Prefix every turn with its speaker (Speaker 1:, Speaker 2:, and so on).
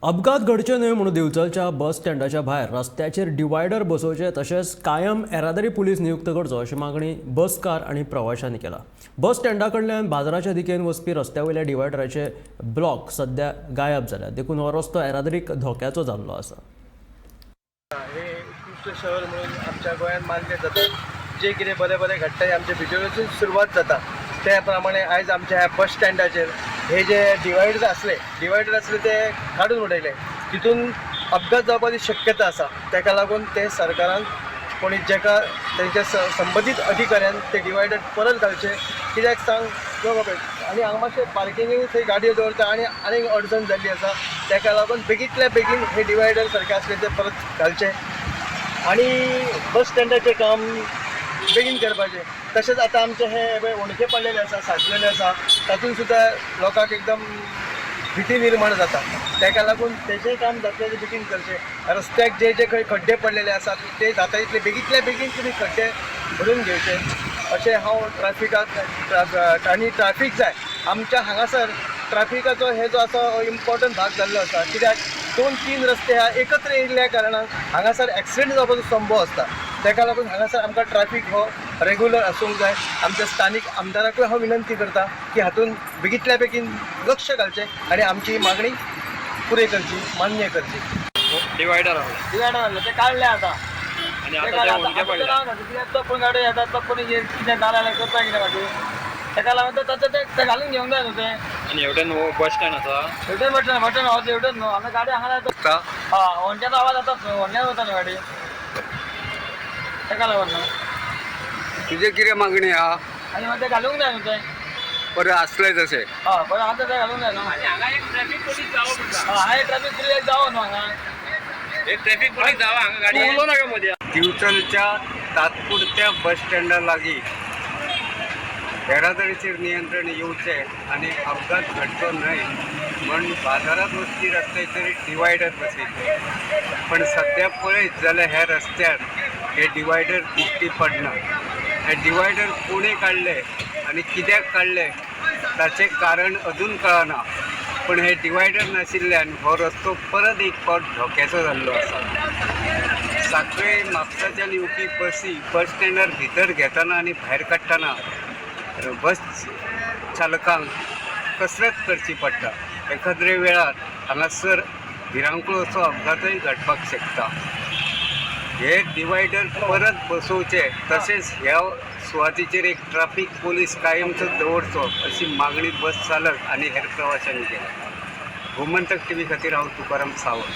Speaker 1: अपघात घडचे न्हय म्हणून दिवचलच्या बस स्टँडाच्या भायर रस्त्याचेर डिवायडर बसोवचे तशेंच कायम येरादारी पुलीस नियुक्त करचो अशी मागणी बसकार आनी प्रवाशांनी केला। बस स्टँडा कडल्यान बाजाराच्या दिकेन वचपी रस्त्यावयल्या डिवायडराचे ब्लॉक सध्या गायब जाल्यात, देखून हो रस्तो येरादारीक धोक्याचो जाल्लो आसा।
Speaker 2: हे उत्कृष्ट शहर म्हणून आमच्या गोंयांत मानले जातात। जे कितें बरें बरें घडटा आमच्या भितरूनच सुरवात जाता। त्या प्रमाणे आयज आमच्या ह्या बस स्टँडाचेर हे जे डिवायडर असले ते काडून उडयले। तितून अपघात जावपाची शक्यता आसा, ताका लागून ते सरकारान कोणी जेका तेंच्या संबंधीत अधिकाऱ्यान ते डिवायडर परत घालचे, कित्याक सांग आनी हांगा मातशें पार्किंगूय थंय गाडयो दवरता आनी अडचण जाल्ली आसा। ताका लागून बेगींतल्या बेगीन हे डिवायडर सारके आसले ते परत घालचे आनी बस स्टँडाचें काम बेगीन करपाचें। तशेंच आतां आमचे हे उणके पडलेले आसा, साचलेले आसा, तातूंत सुद्दां लोकांक एकदम भीती निर्माण जाता। ताका लागून तेजें काम जातलें तें बेगीन करचें। रस्त्याक जे जे खंय खड्डे पडलेले आसात ते जाता तितले बेगींतल्या बेगीन तुमी खड्डे भरून घेवचे अशें हांव ट्रॅफिकाक आनी ट्रॅफीक जाय आमच्या हांगासर। ट्रॅफिकाचो हे जो आसा इम्पॉर्टंट भाग जाल्लो आसा, कित्याक 2-3 रस्ते ह्या एकत्र येयल्ल्या कारणान हांगासर एक्सिडेंट जावपाचो संभव आसता। ताका लागून हांगासर आमकां ट्रॅफीक हो रेग्युलर आसूंक जाय। आमच्या स्थानीक आमदाराकूय हांव विनंती करता की हातूंत बेगींतल्या बेगीन लक्ष घालचें आनी आमची मागणी पुरे करची, मान्य करची।
Speaker 3: डिवायडर
Speaker 2: ते काढले आता
Speaker 3: आणि आता ते उलटे पडले।
Speaker 2: कित्याक तो पण गाडी येतात, तो पण कितें नाल्यार करता कितें मागीर ताका लागून ते घालून घेवंक जाय न्हू ते।
Speaker 3: आणि हेवटेन बस स्टँड आसा,
Speaker 2: हेवटेन बटन हो हेवटेन न्हू, हांगा गाडी हांगा जाता। व्हडल्याचो आवाज जाता न्हू, व्हडल्यान वता न्हू गाडी, ताका लागून न्हू।
Speaker 4: तुझे कितें मागणी आहा?
Speaker 2: आनी मागीर ते घालूंक जाय न्हू ते।
Speaker 4: बरें आसलें तशें।
Speaker 2: बरें आतां ते घालूंक जाय न्हू। हांगा एक ट्रॅफीक पोलीस जावो पडटा। हांगा एक ट्रॅफीक पोलीस जावो न्हू, हांगा
Speaker 3: एक ट्रॅफिक पोलीस जावा हांगा गाडी उलो नाका मदीं।
Speaker 4: दिवचलच्या तात्पुरत्या बस स्टँडा लागीं येरादारीचेर नियंत्रण येवचें आनी अपघात घडचो न्हय म्हण बाजारात वचपी रस्त्याचेर डिवायडर बसयले। पण सद्या पळयत जाल्यार ह्या रस्त्यार हे डिवायडर दिश्टी पडना। हे डिवायडर कोणे काडले आनी कित्याक काडले ताचें कारण अजून कळना। पण हे डिवायडर नाशिल्ल्यान हो रस्तो परत एक फावट धोक्याचो जाल्लो आसा। सांखळे म्हापसाच्यान येवपी बसी बस स्टँडार भितर घेतना आनी भायर काडटना बस चालकांक कसरत करची पडटा। एखाद्रे वेळार हांगासर भिरांकूळ असो अपघातय घडपाक शकता। हे डिवायडर परत बसोवचे तशेंच ह्या सुवातीचेर एक ट्रॅफिक पोलीस कायमचो दवरचो अशी मागणी बस चालक आनी हेर प्रवाशांनी केल्या। गोमंतक टीव्ही खातीर हांव तुकाराम सावंत।